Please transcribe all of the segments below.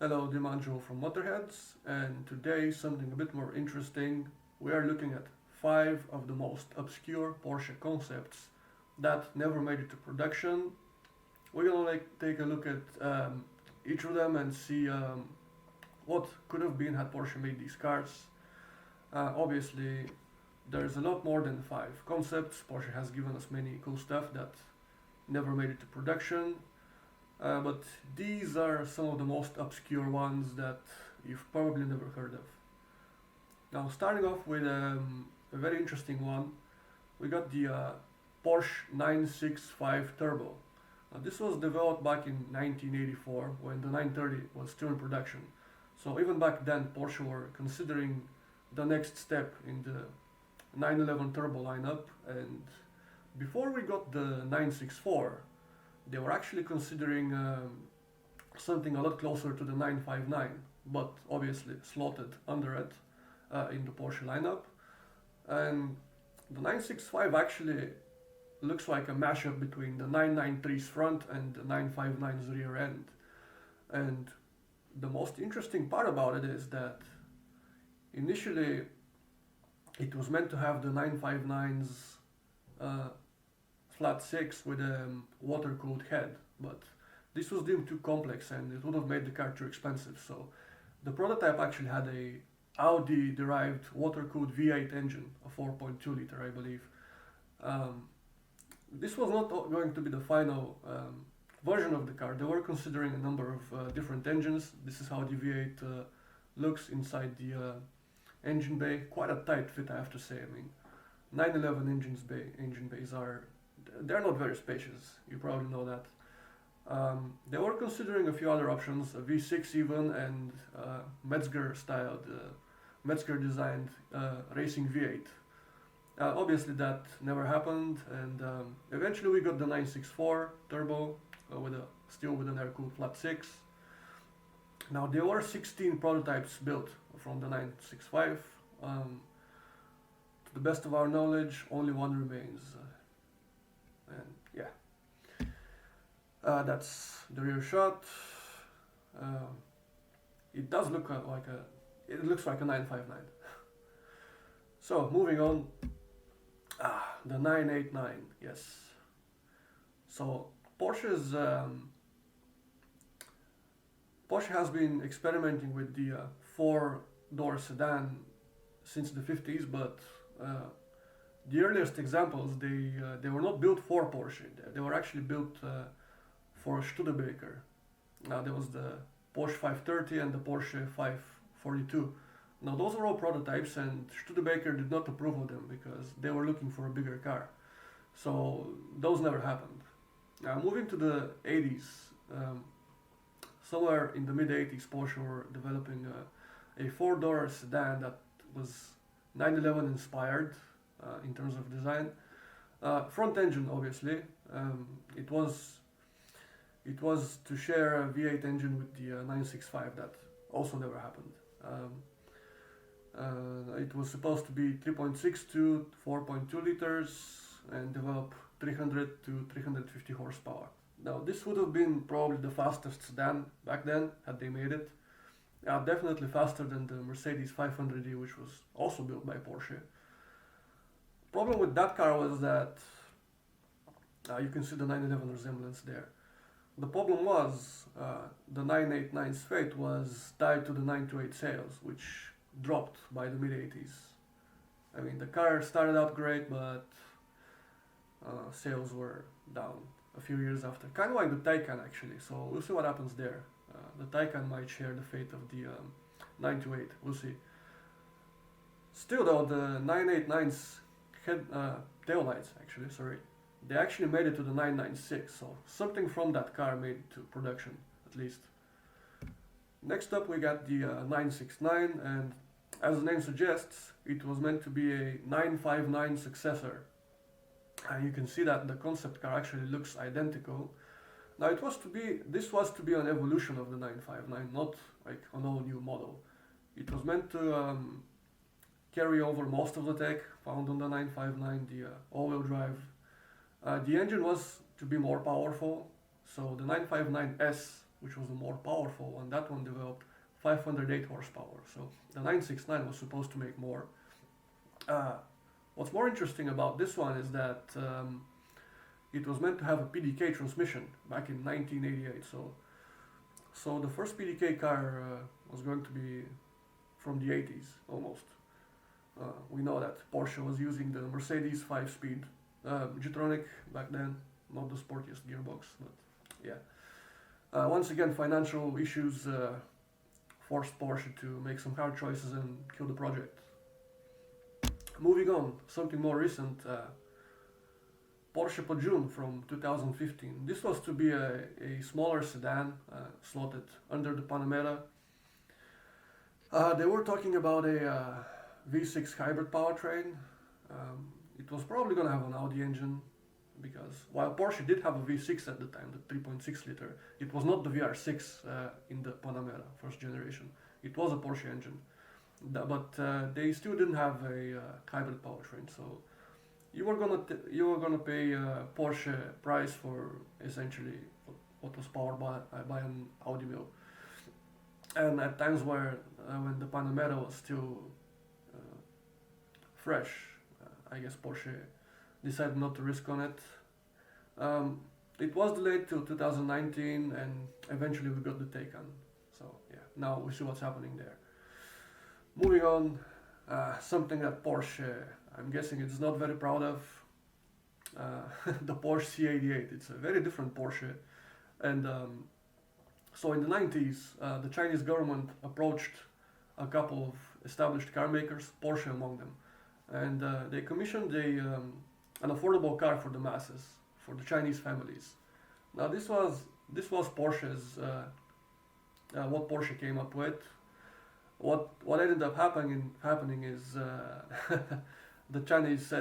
Hello, Dimanjo from Motorheads, and today something a bit more interesting. We are looking at 5 of the most obscure Porsche concepts that never made it to production. We're gonna take a look at each of them and see what could have been had Porsche made these cars. Obviously, there's a lot more than 5 concepts. Porsche has given us many cool stuff that never made it to production. But these are some of the most obscure ones that you've probably never heard of. Now, starting off with a very interesting one, we got the Porsche 965 Turbo. Now, this was developed back in 1984 when the 930 was still in production. So even back then, Porsche were considering the next step in the 911 Turbo lineup. And before we got the 964, they were actually considering something a lot closer to the 959, but obviously slotted under it in the Porsche lineup. And the 965 actually looks like a mashup between the 993's front and the 959's rear end. And the most interesting part about it is that initially it was meant to have the 959's flat 6 with a water-cooled head, but this was deemed too complex and it would have made the car too expensive. So the prototype actually had a Audi-derived water-cooled V8 engine, a 4.2 liter, I believe. This was not going to be the final version of the car. They were considering a number of different engines. This is how the V8 looks inside the engine bay. Quite a tight fit, I have to say. I mean, 911 engine bays are they're not very spacious. You probably know that. They were considering a few other options, a V6 even, and Metzger styled, Metzger designed racing V8. Obviously that never happened, and eventually we got the 964 Turbo still with an air-cooled flat 6. Now there were 16 prototypes built from the 965. To the best of our knowledge, only one remains. And yeah, that's the rear shot. It does look it looks like a 959. So moving on, the 989, yes. So Porsche has been experimenting with the four-door sedan since the 50s, but the earliest examples, they were not built for Porsche. They were actually built for Studebaker. There was the Porsche 530 and the Porsche 542. Now those were all prototypes, and Studebaker did not approve of them because they were looking for a bigger car. So those never happened. Now moving to the 80s, somewhere in the mid 80s, Porsche were developing a four-door sedan that was 911 inspired in terms of design. Front engine, obviously. It was to share a V8 engine with the 965. That also never happened. It was supposed to be 3.6 to 4.2 liters and develop 300 to 350 horsepower. Now this would have been probably the fastest sedan back then had they made it. Definitely faster than the Mercedes 500e, which was also built by Porsche. Problem with that car was that you can see the 911 resemblance there. The problem was the 989's fate was tied to the 928 sales, which dropped by the mid 80s. I mean, the car started out great, but sales were down a few years after. Kind of like the Taycan, actually. So we'll see what happens there. The Taycan might share the fate of the 928. We'll see. Still, though, the 989's head taillights, actually, sorry, they actually made it to the 996. So something from that car made it to production, at least. Next up, we got the 969, and as the name suggests, it was meant to be a 959 successor. And you can see that the concept car actually looks identical. Now this was to be an evolution of the 959, not like an all new model. It was meant to carry over most of the tech found on the 959, the all-wheel drive. The engine was to be more powerful, so the 959S which was the more powerful one. That one developed 508 horsepower. So the 969 was supposed to make more. What's more interesting about this one is that it was meant to have a PDK transmission back in 1988. So the first PDK car was going to be from the 80s almost. We know that Porsche was using the Mercedes 5-speed G-tronic back then, not the sportiest gearbox, but yeah. Once again, financial issues forced Porsche to make some hard choices and kill the project. Moving on, something more recent, Porsche Pajun from 2015. This was to be a smaller sedan, slotted under the Panamera. They were talking about a V6 hybrid powertrain. It was probably going to have an Audi engine, because while Porsche did have a V6 at the time, the 3.6 liter, it was not the VR6 in the Panamera, first generation. It was a Porsche engine. But they still didn't have a hybrid powertrain, so you were gonna pay Porsche price for essentially what was powered by an Audi mill. And at times when the Panamera was still fresh, I guess Porsche decided not to risk on it. It was delayed till 2019, and eventually we got the Taycan. So yeah, now we see what's happening there. Moving on, something that Porsche, I'm guessing it's not very proud of, the Porsche C88. It's a very different Porsche. And so in the 90s, the Chinese government approached a couple of established car makers, Porsche among them. And they commissioned an affordable car for the masses, for the Chinese families. Now this was Porsche's, what Porsche came up with. What ended up happening is the Chinese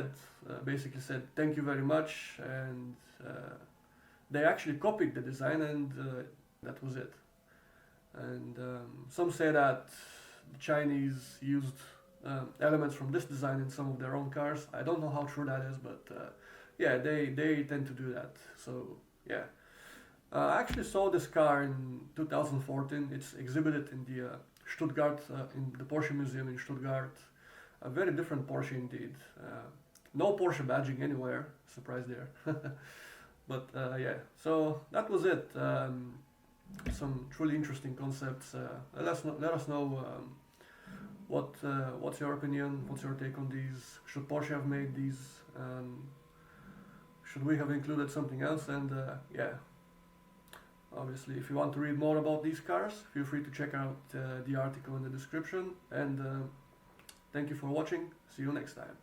basically said thank you very much, and they actually copied the design, and that was it. And some say that the Chinese used elements from this design in some of their own cars. I don't know how true that is, but yeah, they tend to do that. So yeah, I actually saw this car in 2014. It's exhibited in the Stuttgart, in the Porsche Museum in Stuttgart. A very different Porsche indeed. No Porsche badging anywhere, surprise there. But yeah, so that was it. Some truly interesting concepts. Let us know what's your opinion, what's your take on these. Should Porsche have made these? Should we have included something else? And yeah, obviously, if you want to read more about these cars, feel free to check out the article in the description. And thank you for watching. See you next time.